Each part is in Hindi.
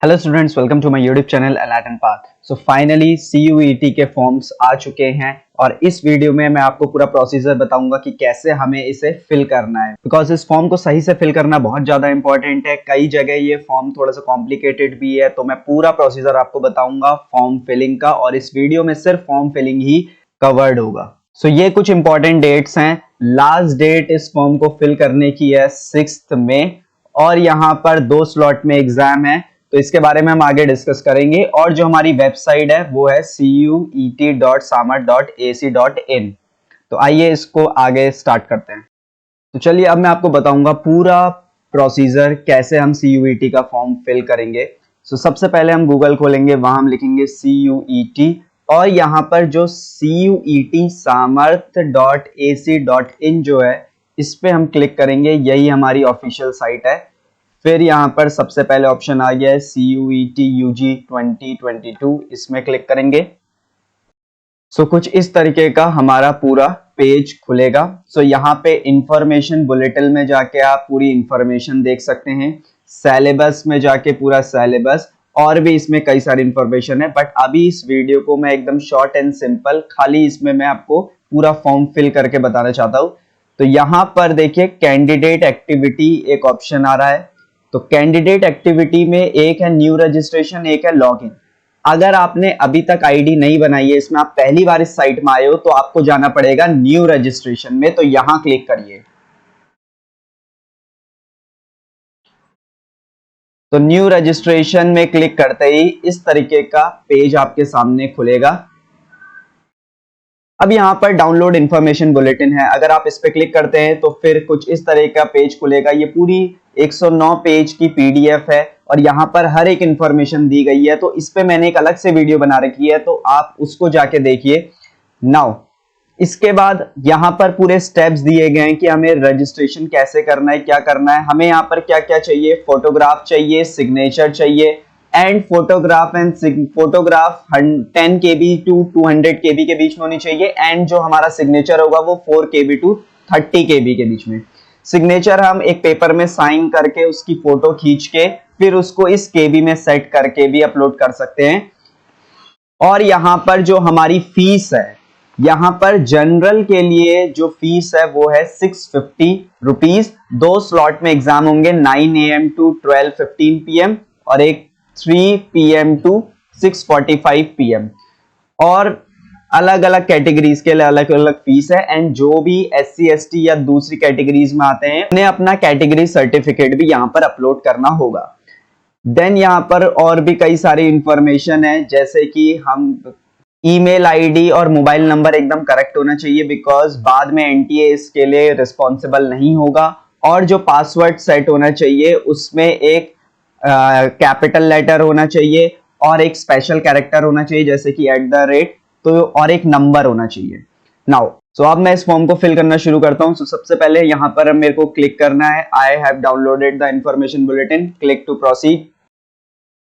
Hello students, welcome to my YouTube channel एलाटन पाथ। सो फाइनली सीयूईटी के फॉर्म्स आ चुके हैं और इस वीडियो में मैं आपको पूरा प्रोसीजर बताऊंगा कि कैसे हमें इसे फिल करना है, बिकॉज इस फॉर्म को सही से फिल करना बहुत ज्यादा इंपॉर्टेंट है। कई जगह ये फॉर्म थोड़ा सा कॉम्प्लिकेटेड भी है, तो मैं पूरा प्रोसीजर आपको बताऊंगा फॉर्म फिलिंग का, और इस वीडियो में सिर्फ फॉर्म फिलिंग ही कवर्ड होगा। सो ये कुछ इंपॉर्टेंट डेट्स हैं। लास्ट डेट इस फॉर्म को फिल करने की है 6 मई, और यहाँ पर 2 स्लॉट में एग्जाम है, तो इसके बारे में हम आगे डिस्कस करेंगे। और जो हमारी वेबसाइट है वो है cuet.samat.ac.in। तो आइए इसको आगे स्टार्ट करते हैं। तो चलिए अब मैं आपको बताऊंगा पूरा प्रोसीजर कैसे हम CUET का फॉर्म फिल करेंगे। सो सबसे पहले हम गूगल खोलेंगे, वहां हम लिखेंगे CUET, और यहाँ पर जो cuetsamarth.ac.in जो है इस पे हम क्लिक करेंगे। यही हमारी ऑफिशियल साइट है। फिर यहाँ पर सबसे पहले ऑप्शन आ गया है CUET UG 2022, इसमें क्लिक करेंगे। सो कुछ इस तरीके का हमारा पूरा पेज खुलेगा। सो यहाँ पे इंफॉर्मेशन बुलेटिन में जाके आप पूरी इंफॉर्मेशन देख सकते हैं, सिलेबस में जाके पूरा सिलेबस, और भी इसमें कई सारी इंफॉर्मेशन है। बट अभी इस वीडियो को मैं एकदम शॉर्ट एंड सिंपल, खाली इसमें मैं आपको पूरा फॉर्म फिल करके बताना चाहता हूँ। तो यहाँ पर देखिए कैंडिडेट एक्टिविटी एक ऑप्शन आ रहा है। तो कैंडिडेट एक्टिविटी में एक है न्यू रजिस्ट्रेशन, एक है लॉगिन। अगर आपने अभी तक आईडी नहीं बनाई है, इसमें आप पहली बार इस साइट में आए हो, तो आपको जाना पड़ेगा न्यू रजिस्ट्रेशन में। तो यहां क्लिक करिए। तो न्यू रजिस्ट्रेशन में क्लिक करते ही इस तरीके का पेज आपके सामने खुलेगा। अब यहाँ पर डाउनलोड इन्फॉर्मेशन बुलेटिन है, अगर आप इस पे क्लिक करते हैं तो फिर कुछ इस तरह का पेज खुलेगा। ये पूरी 109 पेज की पीडीएफ है और यहाँ पर हर एक इंफॉर्मेशन दी गई है। तो इस पे मैंने एक अलग से वीडियो बना रखी है, तो आप उसको जाके देखिए। नाउ इसके बाद यहाँ पर पूरे स्टेप्स दिए गए हैं कि हमें रजिस्ट्रेशन कैसे करना है, क्या करना है। हमें यहाँ पर क्या क्या चाहिए, फोटोग्राफ चाहिए, सिग्नेचर चाहिए, and photograph 10 KB to 200 KB के बीच में होनी चाहिए। एंड जो हमारा सिग्नेचर होगा वो 4 KB टू 30 KB के बीच में। सिग्नेचर हम एक पेपर में साइन करके उसकी फोटो खींच के फिर उसको इस केबी में सेट करके भी अपलोड कर सकते हैं। और यहाँ पर जो हमारी फीस है, यहाँ पर जनरल के लिए जो फीस है वो है 650 रुपीज। 2 स्लॉट में एग्जाम होंगे, 9 AM टू 12:15 PM और एक 3 PM टू 6:45 PM। और अलग अलग कैटेगरीज के लिए अलग अलग फीस है। एंड जो भी SC ST या दूसरी कैटेगरीज में आते हैं उन्हें अपना कैटेगरी सर्टिफिकेट भी यहाँ पर अपलोड करना होगा। देन यहाँ पर और भी कई सारी इंफॉर्मेशन है, जैसे कि हम ईमेल आईडी और मोबाइल नंबर एकदम करेक्ट होना चाहिए, बिकॉज बाद में NTA इसके लिए रिस्पॉन्सिबल नहीं होगा। और जो पासवर्ड सेट होना चाहिए उसमें एक कैपिटल लेटर होना चाहिए और एक स्पेशल कैरेक्टर होना चाहिए, जैसे कि @ तो, और एक नंबर होना चाहिए। नाउ सो अब मैं इस फॉर्म को फिल करना शुरू करता हूं। सबसे पहले यहाँ पर मेरे को क्लिक करना है, I have downloaded the information bulletin, click to proceed.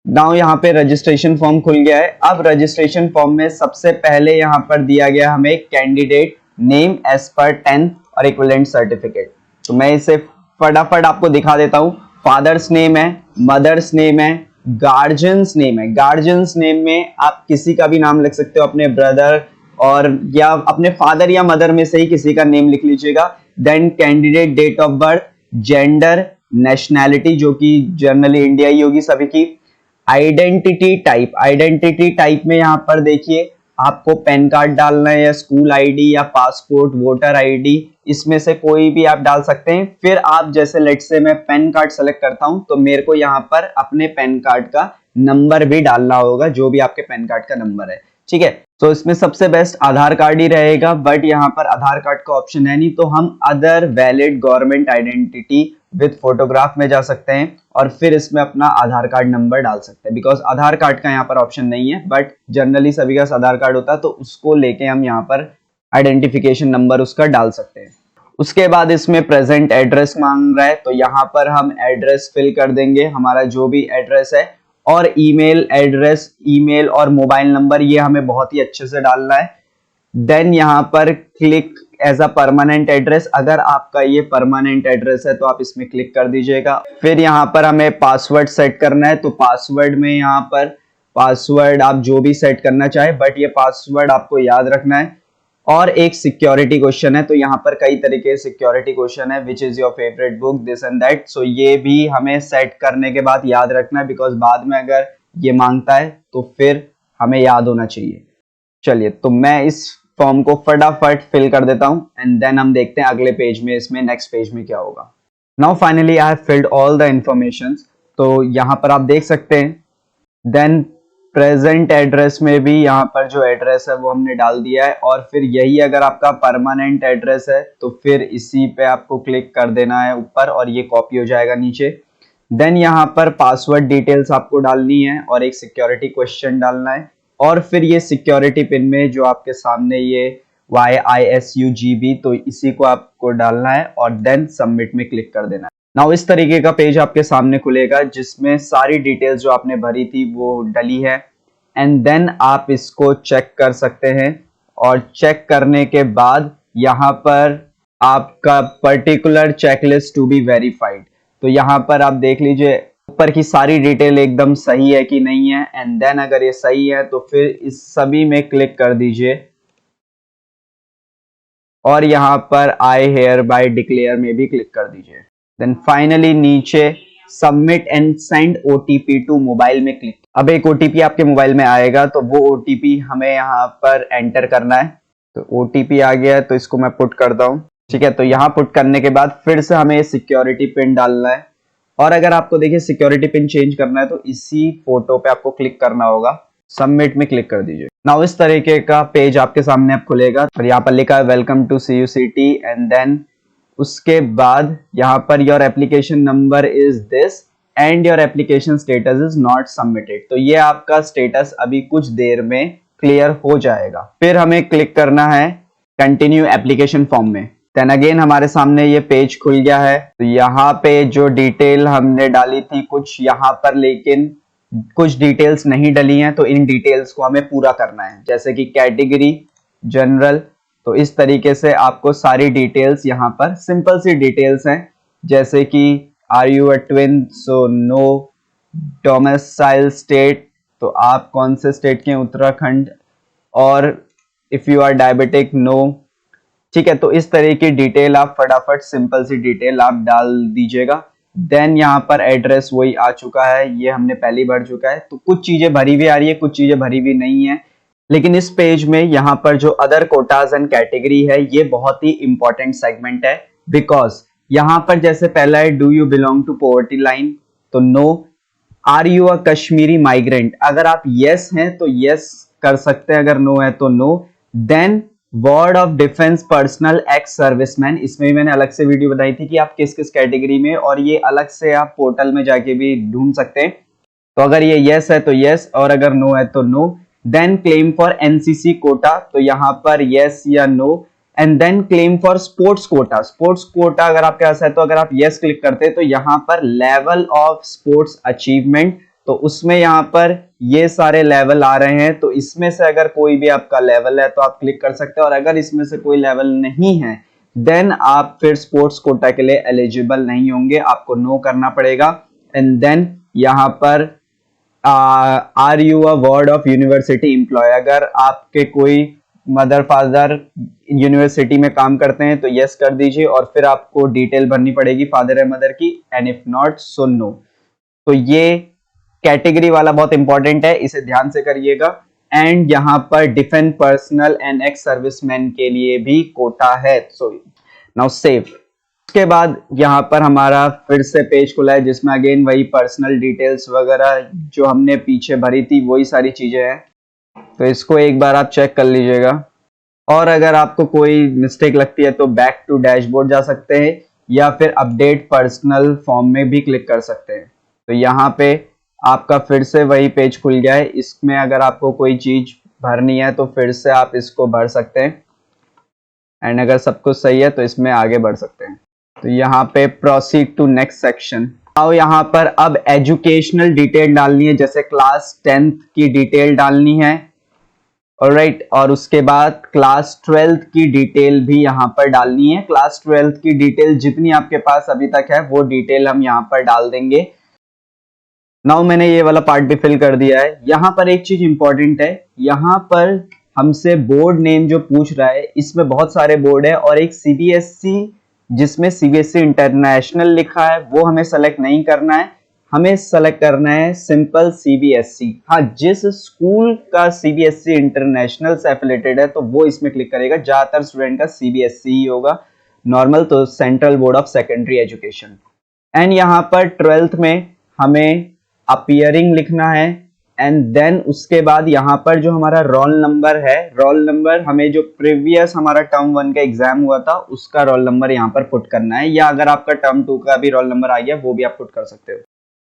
Now यहाँ पे रजिस्ट्रेशन फॉर्म खुल गया है। अब रजिस्ट्रेशन फॉर्म में सबसे पहले यहाँ पर दिया गया हमें candidate name as per 10th और इक्विवेलेंट सर्टिफिकेट। तो मैं इसे फटाफट आपको दिखा देता हूँ। फादर्स नेम है, मदर्स नेम है, गार्जियंस नेम है। गार्जियंस नेम में आप किसी का भी नाम लिख सकते हो, अपने ब्रदर और या अपने फादर या मदर में से ही किसी का नेम लिख लीजिएगा। Then candidate date of birth, gender, nationality जो कि जनरली इंडिया ही होगी सभी की। आइडेंटिटी टाइप, आइडेंटिटी टाइप में यहाँ पर देखिए आपको पैन कार्ड डालना है या स्कूल आईडी या पासपोर्ट, वोटर आईडी, इसमें से कोई भी आप डाल सकते हैं। फिर आप जैसे लेट से मैं पैन कार्ड सेलेक्ट करता हूं, तो मेरे को यहाँ पर अपने पैन कार्ड का नंबर भी डालना होगा, जो भी आपके पैन कार्ड का नंबर है, ठीक है। तो इसमें सबसे बेस्ट आधार कार्ड ही रहेगा, बट यहाँ पर आधार कार्ड का ऑप्शन है नहीं, तो हम other valid government identity with photograph में जा सकते हैं और फिर इसमें अपना आधार कार्ड नंबर डाल सकते हैं। बिकॉज आधार कार्ड का यहाँ पर ऑप्शन नहीं है, बट जनरली सभी का आधार कार्ड होता है, तो उसको लेके हम यहाँ पर आइडेंटिफिकेशन नंबर उसका डाल सकते हैं। उसके बाद इसमें प्रेजेंट एड्रेस मांग रहा है, तो यहाँ पर हम एड्रेस फिल कर देंगे, हमारा जो भी एड्रेस है। और ईमेल एड्रेस, ईमेल और मोबाइल नंबर ये हमें बहुत ही अच्छे से डालना है। देन यहाँ पर click as a permanent address. अगर आपका ये परमानेंट एड्रेस है तो आप इसमें क्लिक कर दीजिएगा। फिर यहाँ पर हमें पासवर्ड सेट करना है, तो पासवर्ड में यहाँ पर पासवर्ड आप जो भी सेट करना चाहे, बट ये पासवर्ड आपको याद रखना है। और एक सिक्योरिटी क्वेश्चन है, तो यहाँ पर कई तरीके सिक्योरिटी क्वेश्चन है, which is your favourite book, this and that. So ये भी हमें सेट करने के बाद याद रखना है, बिकॉज बाद में अगर ये मांगता है तो फिर हमें याद होना चाहिए। चलिए, तो मैं इस फॉर्म को फटाफट फिल कर देता हूं एंड देन हम देखते हैं अगले पेज में, इसमें नेक्स्ट पेज में क्या होगा। Now finally I have filled all the information. तो यहाँ पर आप देख सकते हैं, देन प्रेजेंट एड्रेस में भी यहाँ पर जो एड्रेस है वो हमने डाल दिया है। और फिर यही अगर आपका परमानेंट एड्रेस है तो फिर इसी पे आपको क्लिक कर देना है ऊपर और ये कॉपी हो जाएगा नीचे। देन यहाँ पर पासवर्ड डिटेल्स आपको डालनी है और एक सिक्योरिटी क्वेश्चन डालना है। और फिर ये सिक्योरिटी पिन में जो आपके सामने ये YISUGB, तो इसी को आपको डालना है और देन सबमिट में क्लिक कर देना है। नाउ इस तरीके का पेज आपके सामने खुलेगा जिसमें सारी डिटेल्स जो आपने भरी थी वो डली है। एंड देन आप इसको चेक कर सकते हैं और चेक करने के बाद यहाँ पर आपका particular checklist to be verified, तो यहाँ पर आप देख लीजिए ऊपर की सारी डिटेल एकदम सही है कि नहीं है। एंड देन अगर ये सही है तो फिर इस सभी में क्लिक कर दीजिए और यहाँ पर आई हेयर बाय डिक्लेयर में भी क्लिक कर दीजिए। देन फाइनली नीचे submit and send OTP to mobile में क्लिक। अब एक OTP आपके मोबाइल में आएगा, तो वो OTP हमें यहाँ पर एंटर करना है। तो OTP आ गया है, तो इसको मैं पुट करता हूँ। ठीक है, तो यहाँ पुट करने के बाद फिर से हमें सिक्योरिटी पिन डालना है। और अगर आपको देखिए सिक्योरिटी पिन चेंज करना है तो इसी फोटो पे आपको क्लिक करना होगा, सबमिट में क्लिक कर दीजिए। नाउ इस तरीके का पेज आपके सामने अब खुलेगा और यहाँ पर लिखा है welcome to CUCT। And then उसके बाद यहाँ पर your application number is this and your application status is not submitted. तो ये आपका स्टेटस अभी कुछ देर में क्लियर हो जाएगा। फिर हमें क्लिक करना है कंटिन्यू एप्लीकेशन फॉर्म में। देन अगेन हमारे सामने ये पेज खुल गया है। तो यहाँ पे जो डिटेल हमने डाली थी कुछ यहाँ पर, लेकिन कुछ डिटेल्स नहीं डली हैं, तो इन डिटेल्स को हमें पूरा करना है, जैसे कि कैटेगरी, जनरल। तो इस तरीके से आपको सारी डिटेल्स यहाँ पर सिंपल सी डिटेल्स हैं, जैसे कि are you a twin, so no. Domicile state, तो आप कौन से स्टेट के, उत्तराखंड। और if you are diabetic, no. ठीक है, तो इस तरह की डिटेल आप फटाफट सिंपल सी डिटेल आप डाल दीजिएगा। देन यहाँ पर एड्रेस वही आ चुका है, ये हमने पहले भर चुका है। तो कुछ चीजें भरी हुई आ रही है, कुछ चीजें भरी हुई नहीं है। लेकिन इस पेज में यहाँ पर जो अदर कोटाज एंड कैटेगरी है, ये बहुत ही इंपॉर्टेंट सेगमेंट है, बिकॉज यहाँ पर जैसे पहला है do you belong to poverty line, तो no. Are you a Kashmiri migrant, अगर आप यस हैं तो यस कर सकते हैं, अगर नो है तो no. Then ward of defence personnel ex serviceman, इसमें भी मैंने अलग से वीडियो बनाई थी कि आप किस किस कैटेगरी में, और ये अलग से आप पोर्टल में जाके भी ढूंढ सकते हैं। तो अगर ये यस है तो यस और अगर नो है तो no. Then claim for NCC quota, तो यहाँ पर यस या no. And then claim for sports quota, sports quota अगर आपके पास है तो अगर आप यस क्लिक करते हैं तो यहाँ पर लेवल ऑफ स्पोर्ट्स अचीवमेंट, तो उसमें यहाँ पर ये सारे लेवल आ रहे हैं। तो इसमें से अगर कोई भी आपका लेवल है तो आप क्लिक कर सकते हैं, और अगर इसमें से कोई लेवल नहीं है देन आप फिर स्पोर्ट्स कोटा के लिए एलिजिबल नहीं होंगे, आपको नो करना पड़ेगा। एंड देन यहाँ पर are you a ward of university employ, अगर आपके कोई मदर फादर यूनिवर्सिटी में काम करते हैं तो यस कर दीजिए, और फिर आपको डिटेल भरनी पड़ेगी फादर या मदर की, and if not so no. तो ये कैटेगरी वाला बहुत इंपॉर्टेंट है, इसे ध्यान से करिएगा। एंड यहाँ पर defence personnel and ex serviceman के लिए भी कोटा है। So now save. उसके बाद यहाँ पर हमारा फिर से पेज खुला है जिसमें अगेन वही पर्सनल डिटेल्स वगैरह जो हमने पीछे भरी थी वही सारी चीजें हैं। तो इसको एक बार आप चेक कर लीजिएगा, और अगर आपको कोई मिस्टेक लगती है तो बैक टू डैशबोर्ड जा सकते हैं या फिर अपडेट पर्सनल फॉर्म में भी क्लिक कर सकते हैं। तो यहाँ पे आपका फिर से वही पेज खुल गया है, इसमें अगर आपको कोई चीज भरनी है तो फिर से आप इसको भर सकते हैं, एंड अगर सब कुछ सही है तो इसमें आगे बढ़ सकते हैं। तो यहाँ पे प्रोसीड टू नेक्स्ट सेक्शन। और यहाँ पर अब एजुकेशनल डिटेल डालनी है, जैसे क्लास 10th की डिटेल डालनी है, ऑलराइट, और उसके बाद क्लास 12th की डिटेल भी यहाँ पर डालनी है। क्लास 12th की डिटेल जितनी आपके पास अभी तक है वो डिटेल हम यहाँ पर डाल देंगे। नाउ मैंने ये वाला पार्ट भी फिल कर दिया है। यहाँ पर एक चीज इंपॉर्टेंट है, यहाँ पर हमसे बोर्ड नेम जो पूछ रहा है, इसमें बहुत सारे बोर्ड है और एक सीबीएसई जिसमें सीबीएसई इंटरनेशनल लिखा है वो हमें सेलेक्ट नहीं करना है, हमें सेलेक्ट करना है सिंपल सीबीएसई। हाँ, जिस स्कूल का सीबीएसई इंटरनेशनल से एफिलेटेड है तो वो इसमें क्लिक करेगा। ज्यादातर स्टूडेंट का सीबीएसई ही होगा, नॉर्मल तो central board of secondary education. And यहाँ पर 12th में हमें अपीयरिंग लिखना है एंड देन उसके बाद यहाँ पर जो हमारा रोल नंबर है, रोल नंबर हमें जो प्रीवियस हमारा टर्म 1 का एग्जाम हुआ था उसका रोल नंबर यहाँ पर पुट करना है, या अगर आपका टर्म 2 का भी रोल नंबर आ गया वो भी आप पुट कर सकते हो।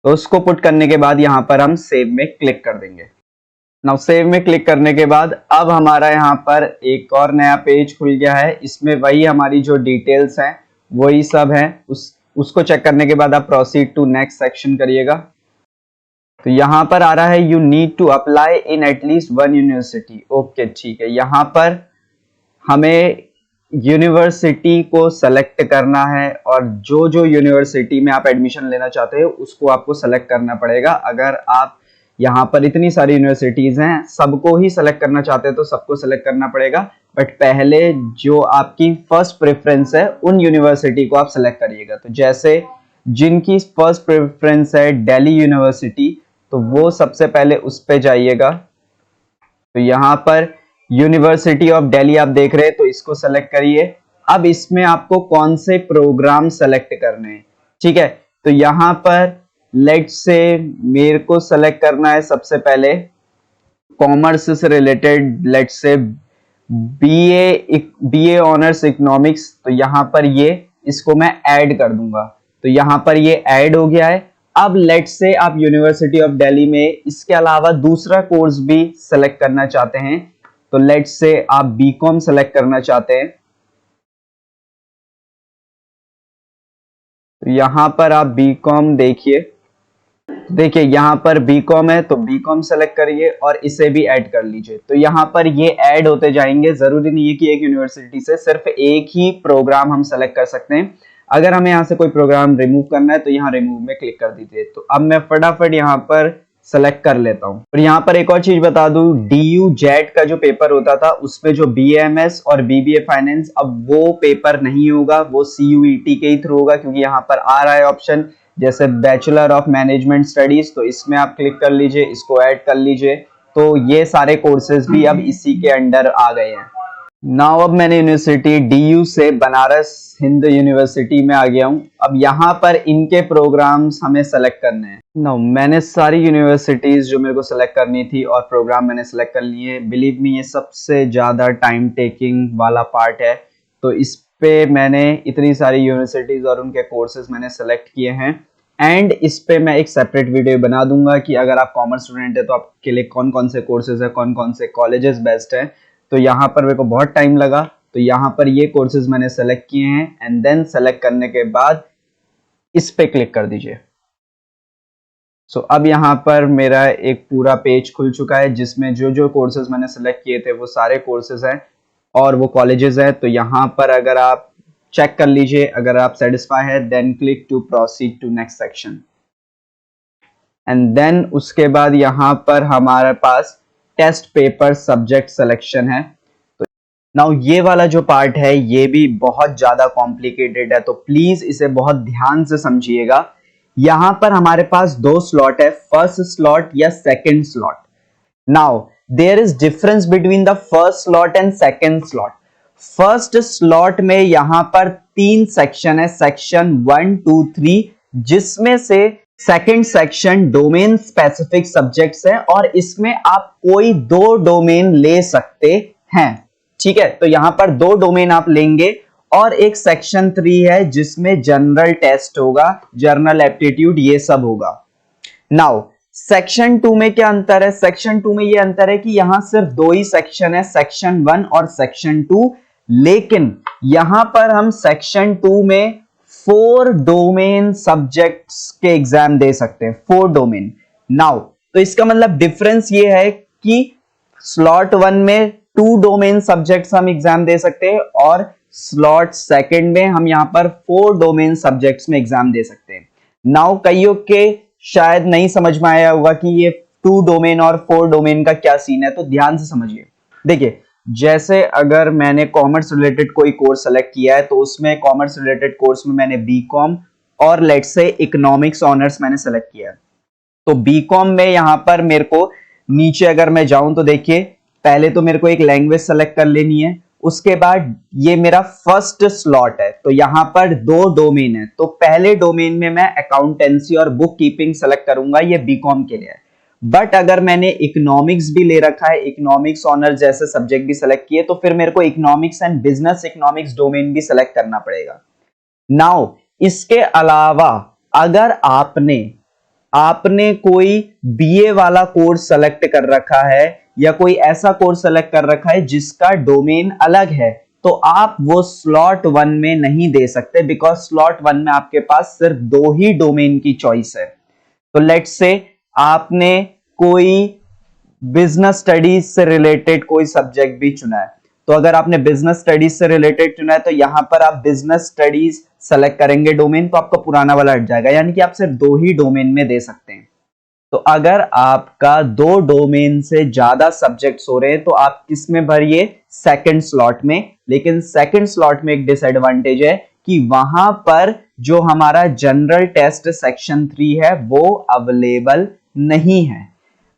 तो उसको पुट करने के बाद यहाँ पर हम सेव में क्लिक कर देंगे। नाउ सेव में क्लिक करने के बाद अब हमारा यहाँ पर एक और नया पेज खुल गया है। इसमें वही हमारी जो डिटेल्स हैं वही सब है। उसको चेक करने के बाद आप प्रोसीड टू नेक्स्ट सेक्शन करिएगा। तो यहाँ पर आ रहा है you need to apply in at least 1 university. Okay, ठीक है, यहाँ पर हमें यूनिवर्सिटी को सेलेक्ट करना है और जो जो यूनिवर्सिटी में आप एडमिशन लेना चाहते हो उसको आपको सेलेक्ट करना पड़ेगा। अगर आप यहाँ पर इतनी सारी यूनिवर्सिटीज हैं, सबको ही सेलेक्ट करना चाहते हैं तो सबको सेलेक्ट करना पड़ेगा, बट पहले जो आपकी फर्स्ट प्रेफरेंस है उन यूनिवर्सिटी को आप सेलेक्ट करिएगा। तो जैसे जिनकी फर्स्ट प्रेफरेंस है दिल्ली यूनिवर्सिटी, तो वो सबसे पहले उस पे जाइएगा। तो यहाँ पर यूनिवर्सिटी ऑफ दिल्ली आप देख रहे हैं, तो इसको सेलेक्ट करिए। अब इसमें आपको कौन से प्रोग्राम सेलेक्ट करने हैं, ठीक है। तो यहाँ पर लेट्स से मेरे को सेलेक्ट करना है सबसे पहले कॉमर्स से related, let's say BA honours economics. तो यहाँ पर ये इसको मैं ऐड कर दूंगा। तो यहाँ पर ये ऐड हो गया है। अब लेट्स से आप यूनिवर्सिटी ऑफ दिल्ली में इसके अलावा दूसरा कोर्स भी सेलेक्ट करना चाहते हैं, तो लेट्स से आप बीकॉम सेलेक्ट करना चाहते हैं। तो यहां पर आप बीकॉम देखिए यहां पर बीकॉम है तो बीकॉम सेलेक्ट करिए और इसे भी ऐड कर लीजिए। तो यहां पर ये ऐड होते जाएंगे। जरूरी नहीं है कि एक यूनिवर्सिटी से सिर्फ एक ही प्रोग्राम हम सेलेक्ट कर सकते हैं। अगर हमें यहाँ से कोई प्रोग्राम रिमूव करना है तो यहाँ रिमूव में क्लिक कर दीजिए। तो अब मैं फटाफट यहाँ पर सेलेक्ट कर लेता हूँ। और यहाँ पर एक और चीज बता दूं, DU जेट का जो पेपर होता था उसमें जो BAMS और BBA फाइनेंस, अब वो पेपर नहीं होगा, वो CUET के ही थ्रू होगा, क्योंकि यहाँ पर आ रहा है ऑप्शन जैसे बैचलर ऑफ मैनेजमेंट स्टडीज। तो इसमें आप क्लिक कर लीजिए, इसको ऐड कर लीजिए। तो ये सारे कोर्सेज भी अब इसी के अंडर आ गए हैं। नाउ अब मैंने यूनिवर्सिटी DU से बनारस हिंद यूनिवर्सिटी में आ गया हूं। अब यहाँ पर इनके प्रोग्राम्स हमें सेलेक्ट करने हैं। नाउ मैंने सारी यूनिवर्सिटीज जो मेरे को सेलेक्ट करनी थी और प्रोग्राम मैंने सेलेक्ट कर लिए। बिलीव मी, ये सबसे ज्यादा टाइम टेकिंग वाला पार्ट है। तो इस पे मैंने इतनी सारी यूनिवर्सिटीज और उनके कोर्सेज मैंने सेलेक्ट किए हैं एंड इस पे मैं एक सेपरेट वीडियो बना दूंगा कि अगर आप कॉमर्स स्टूडेंट है तो आपके लिए कौन कौन से कोर्सेज है, कौन कौन से कॉलेजेस बेस्ट है। तो यहाँ पर मेरे को बहुत टाइम लगा, तो यहाँ पर ये कोर्सेज मैंने सेलेक्ट किए हैं एंड देन सेलेक्ट करने के बाद इस पे क्लिक कर दीजिए। सो अब यहाँ पर मेरा एक पूरा पेज खुल चुका है जिसमें जो जो कोर्सेज मैंने सेलेक्ट किए थे वो सारे कोर्सेज हैं और वो कॉलेजेस हैं। तो यहाँ पर अगर आप चेक कर लीजिए, अगर आप सेटिस्फाई है then click to proceed to next section and then उसके बाद यहाँ पर हमारे पास टेस्ट पेपर सब्जेक्ट सिलेक्शन है। तो नाउ ये वाला जो पार्ट है ये भी बहुत ज्यादा कॉम्प्लिकेटेड है, तो प्लीज इसे बहुत ध्यान से समझिएगा। यहां पर हमारे पास दो स्लॉट है, फर्स्ट स्लॉट या second slot. Now there is difference between the first slot and second slot. First slot में यहां पर 3 सेक्शन है, सेक्शन 1, 2, 3, जिसमें से second section domain specific subjects है और इसमें आप कोई 2 डोमेन ले सकते हैं, ठीक है। तो यहां पर 2 डोमेन आप लेंगे और एक सेक्शन 3 है जिसमें जनरल टेस्ट होगा, जनरल एप्टीट्यूड, ये सब होगा। नाउ सेक्शन 2 में क्या अंतर है? सेक्शन 2 में ये अंतर है कि यहां सिर्फ 2 ही सेक्शन है, सेक्शन 1 और सेक्शन 2, लेकिन यहां पर हम सेक्शन 2 में 4 डोमेन सब्जेक्ट्स के एग्जाम दे सकते हैं, 4 डोमेन। नाउ तो इसका मतलब डिफरेंस ये है कि स्लॉट 1 में 2 डोमेन सब्जेक्ट्स हम एग्जाम दे सकते हैं और स्लॉट सेकंड में हम यहाँ पर 4 डोमेन सब्जेक्ट्स में एग्जाम दे सकते हैं। नाउ कईयों के शायद नहीं समझ में आया होगा कि ये 2 डोमेन और 4 डोमेन का क्या सीन है, तो ध्यान से समझिए। देखिए, जैसे अगर मैंने कॉमर्स रिलेटेड कोई कोर्स सेलेक्ट किया है तो उसमें कॉमर्स रिलेटेड कोर्स में मैंने बीकॉम और लेट्स से इकोनॉमिक्स ऑनर्स मैंने सेलेक्ट किया है। तो बीकॉम में यहां पर मेरे को नीचे अगर मैं जाऊं तो देखिए, पहले तो मेरे को एक लैंग्वेज सेलेक्ट कर लेनी है, उसके बाद ये मेरा फर्स्ट स्लॉट है, तो यहां पर 2 डोमेन है। तो पहले डोमेन में मैं अकाउंटेंसी और बुक कीपिंग सेलेक्ट करूंगा, ये बीकॉम के लिए है। बट अगर मैंने इकोनॉमिक्स भी ले रखा है, इकोनॉमिक्स ऑनर जैसे सब्जेक्ट भी सेलेक्ट किए, तो फिर मेरे को economics and business economics domain भी सेलेक्ट करना पड़ेगा। नाउ इसके अलावा अगर आपने कोई बीए वाला कोर्स सेलेक्ट कर रखा है या कोई ऐसा कोर्स सेलेक्ट कर रखा है जिसका डोमेन अलग है, तो आप वो स्लॉट 1 में नहीं दे सकते, बिकॉज स्लॉट 1 में आपके पास सिर्फ 2 ही डोमेन की चॉइस है। तो लेट्स से आपने कोई बिजनेस स्टडीज से रिलेटेड कोई सब्जेक्ट भी चुना है, तो अगर आपने बिजनेस स्टडीज से रिलेटेड चुना है तो यहां पर आप बिजनेस स्टडीज सेलेक्ट करेंगे डोमेन, तो आपका पुराना वाला हट जाएगा, यानी कि आप सिर्फ 2 ही डोमेन में दे सकते हैं। तो अगर आपका 2 डोमेन से ज्यादा सब्जेक्ट्स हो रहे हैं तो आप किस में भरिए, सेकंड स्लॉट में। लेकिन सेकंड स्लॉट में एक डिसएडवांटेज है कि वहां पर जो हमारा जनरल टेस्ट सेक्शन 3 है वो अवेलेबल नहीं है।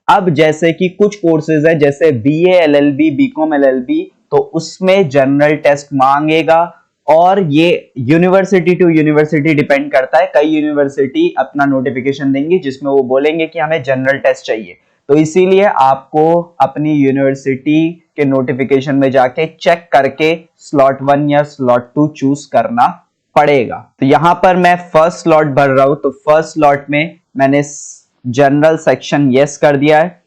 अब जैसे कि कुछ कोर्सेज है जैसे बीए एलएलबी, बीकॉम एलएलबी, तो उसमें जनरल टेस्ट मांगेगा और ये यूनिवर्सिटी टू यूनिवर्सिटी डिपेंड करता है। कई यूनिवर्सिटी अपना नोटिफिकेशन देंगी जिसमें वो बोलेंगे कि हमें जनरल टेस्ट चाहिए, तो इसीलिए आपको अपनी यूनिवर्सिटी के नोटिफिकेशन में जाके चेक करके स्लॉट 1 या स्लॉट 2 चूज करना पड़ेगा। तो यहां पर मैं फर्स्ट स्लॉट भर रहा हूं, तो फर्स्ट स्लॉट में मैंने जनरल सेक्शन यस कर दिया है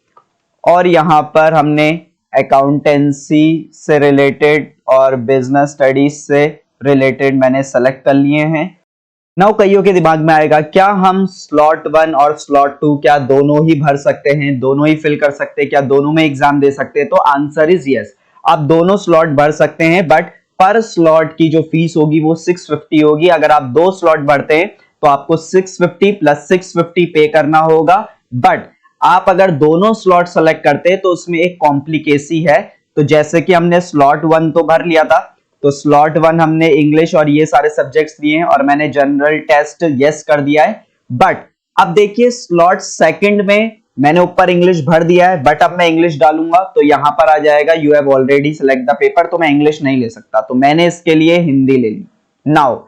और यहां पर हमने अकाउंटेंसी से रिलेटेड और बिजनेस स्टडीज से रिलेटेड मैंने सेलेक्ट कर लिए हैं। नाउ कईयों के दिमाग में आएगा, क्या हम स्लॉट 1 और स्लॉट 2 क्या दोनों ही भर सकते हैं, दोनों ही फिल कर सकते हैं, क्या दोनों में एग्जाम दे सकते हैं? तो आंसर इज यस, आप दोनों स्लॉट भर सकते हैं, बट पर स्लॉट की जो फीस होगी वो 650 होगी। अगर आप 2 स्लॉट भरते हैं तो आपको 650 प्लस 650 पे करना होगा। बट आप अगर दोनों स्लॉट सेलेक्ट करते हैं तो उसमें एक कॉम्प्लिकेसी है। तो जैसे कि हमने स्लॉट 1 तो भर लिया था, तो स्लॉट 1 हमने इंग्लिश और ये सारे सब्जेक्ट्स दिए हैं और मैंने जनरल टेस्ट यस कर दिया है। बट अब देखिए स्लॉट सेकंड में मैंने ऊपर इंग्लिश भर दिया है, बट अब मैं इंग्लिश डालूंगा तो यहां पर आ जाएगा you have already select the paper, तो मैं इंग्लिश नहीं ले सकता, तो मैंने इसके लिए हिंदी ले ली। नाउ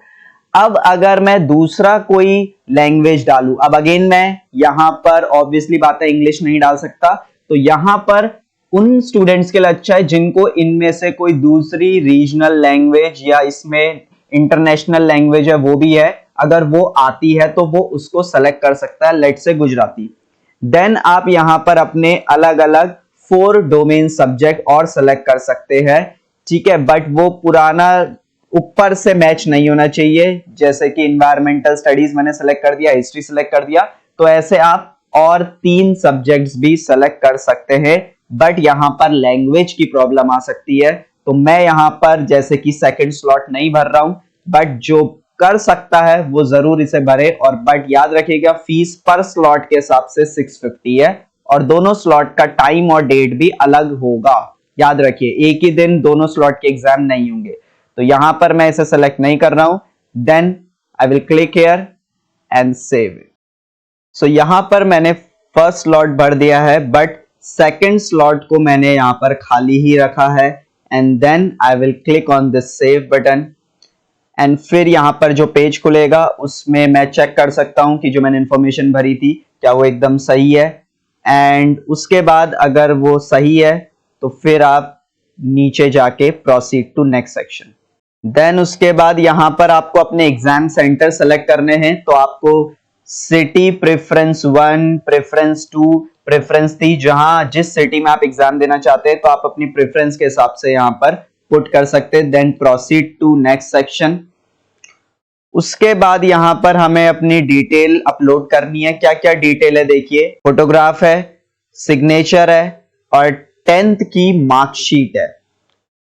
अब अगर मैं दूसरा कोई लैंग्वेज डालूं, अब अगेन मैं यहां पर ऑब्वियसली बात है इंग्लिश नहीं डाल सकता, तो यहां पर उन स्टूडेंट्स के लिए अच्छा है जिनको इनमें से कोई दूसरी रीजनल लैंग्वेज या इसमें इंटरनेशनल लैंग्वेज है वो भी है, अगर वो आती है तो वो उसको सेलेक्ट कर सकता है, लेट्स से गुजराती। देन आप यहां पर अपने अलग अलग 4 डोमेन सब्जेक्ट और सेलेक्ट कर सकते हैं, ठीक है, बट वो पुराना ऊपर से मैच नहीं होना चाहिए। जैसे कि इन्वायरमेंटल स्टडीज मैंने सेलेक्ट कर दिया, हिस्ट्री सेलेक्ट कर दिया, तो ऐसे आप और 3 सब्जेक्ट्स भी सेलेक्ट कर सकते हैं, बट यहां पर लैंग्वेज की प्रॉब्लम आ सकती है। तो मैं यहां पर जैसे कि सेकंड स्लॉट नहीं भर रहा हूं, बट जो कर सकता है वो जरूर इसे भरे। और बट याद रखिएगा फीस पर स्लॉट के हिसाब से 650 है और दोनों स्लॉट का टाइम और डेट भी अलग होगा। याद रखिए एक ही दिन दोनों स्लॉट के एग्जाम नहीं होंगे। तो यहां पर मैं इसे सेलेक्ट नहीं कर रहा हूं, then I will click here and save it. So यहां पर मैंने फर्स्ट स्लॉट भर दिया है, बट सेकंड स्लॉट को मैंने यहां पर खाली ही रखा है, and then I will click on this save button. And फिर यहां पर जो पेज खुलेगा उसमें मैं चेक कर सकता हूं कि जो मैंने इंफॉर्मेशन भरी थी क्या वो एकदम सही है, एंड उसके बाद अगर वो सही है तो फिर आप नीचे जाके proceed to next section. Then उसके बाद यहां पर आपको अपने एग्जाम सेंटर सेलेक्ट करने हैं, तो आपको सिटी प्रेफरेंस 1, प्रेफरेंस 2, प्रेफरेंस 3, जहां जिस सिटी में आप एग्जाम देना चाहते हैं तो आप अपनी प्रेफरेंस के हिसाब से यहां पर पुट कर सकते हैं। Then proceed to next section. उसके बाद यहां पर हमें अपनी डिटेल अपलोड करनी है। क्या क्या डिटेल है देखिए, फोटोग्राफ है, सिग्नेचर है और 10th की मार्कशीट है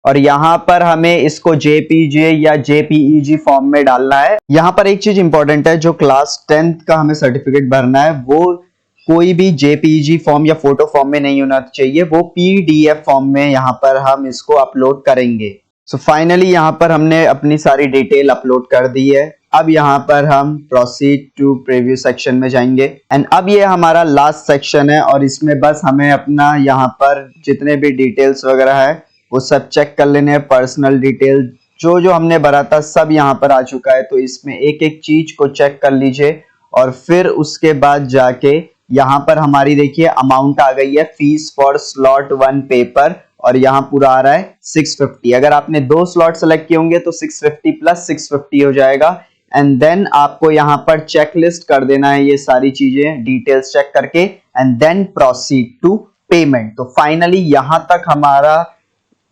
और यहाँ पर हमें इसको जेपीजे या जेपीईजी फॉर्म में डालना है। यहाँ पर एक चीज इंपॉर्टेंट है, जो क्लास 10th का हमें सर्टिफिकेट भरना है वो कोई भी जेपीईजी फॉर्म या फोटो फॉर्म में नहीं होना चाहिए, वो पीडीएफ फॉर्म में यहाँ पर हम इसको अपलोड करेंगे। सो फाइनली यहाँ पर हमने अपनी सारी डिटेल अपलोड कर दी है। अब यहाँ पर हम प्रोसीड टू प्रीव्यू सेक्शन में जाएंगे एंड अब ये हमारा लास्ट सेक्शन है और इसमें बस हमें अपना यहाँ पर जितने भी डिटेल्स वगैरह है वो सब चेक कर लेने हैं। पर्सनल डिटेल जो जो हमने भरा था सब यहाँ पर आ चुका है, तो इसमें एक एक चीज को चेक कर लीजिए और फिर उसके बाद जाके यहाँ पर हमारी देखिए अमाउंट आ गई है फीस फॉर स्लॉट 1 पेपर और यहाँ पूरा आ रहा है 650। अगर आपने 2 स्लॉट सेलेक्ट किए होंगे तो 650 प्लस 650 हो जाएगा एंड देन आपको यहाँ पर चेकलिस्ट कर देना है ये सारी चीजें डिटेल्स चेक करके and then proceed to payment. तो फाइनली यहाँ तक हमारा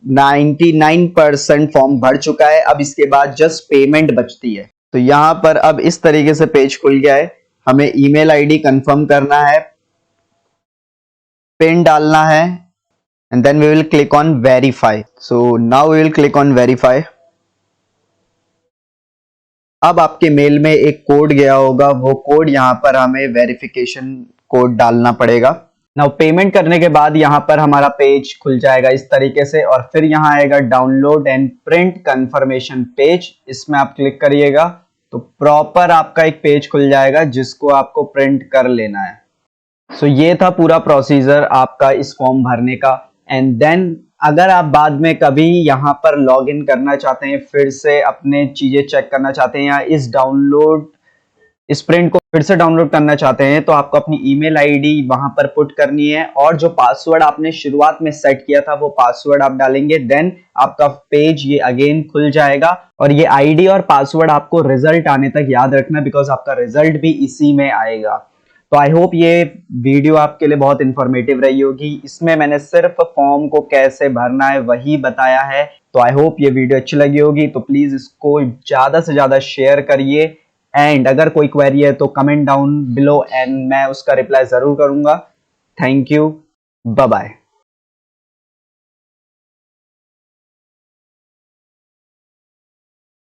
99% फॉर्म भर चुका है। अब इसके बाद जस्ट पेमेंट बचती है। तो यहाँ पर अब इस तरीके से पेज खुल गया है। हमें ईमेल आईडी कंफर्म करना है, पिन डालना है and then we will click on verify. So now we will click on verify. अब आपके मेल में एक कोड गया होगा, वो कोड यहाँ पर हमें वेरिफिकेशन कोड डालना पड़ेगा। नाउ पेमेंट करने के बाद यहाँ पर हमारा पेज खुल जाएगा इस तरीके से और फिर यहाँ आएगा download and print confirmation page. इसमें आप क्लिक करिएगा तो प्रॉपर आपका एक पेज खुल जाएगा जिसको आपको प्रिंट कर लेना है। सो ये था पूरा प्रोसीजर आपका इस फॉर्म भरने का एंड देन अगर आप बाद में कभी यहाँ पर लॉग इन करना चाहते हैं, फिर से अपने चीजें चेक करना चाहते हैं या इस प्रिंट को फिर से डाउनलोड करना चाहते हैं तो आपको अपनी ईमेल आईडी वहां पर पुट करनी है और जो पासवर्ड आपने शुरुआत में सेट किया था वो पासवर्ड आप डालेंगे। देन आपका पेज ये अगेन खुल जाएगा और ये आईडी और पासवर्ड आपको रिजल्ट आने तक याद रखना बिकॉज आपका रिजल्ट भी इसी में आएगा। तो आई होप ये वीडियो आपके लिए बहुत इंफॉर्मेटिव रही होगी। इसमें मैंने सिर्फ फॉर्म को कैसे भरना है वही बताया है। तो आई होप ये वीडियो अच्छी लगी होगी, तो प्लीज इसको ज्यादा से ज्यादा शेयर करिए एंड अगर कोई क्वेरी है तो कमेंट डाउन बिलो एंड मैं उसका रिप्लाई जरूर करूंगा। Thank you, bye bye.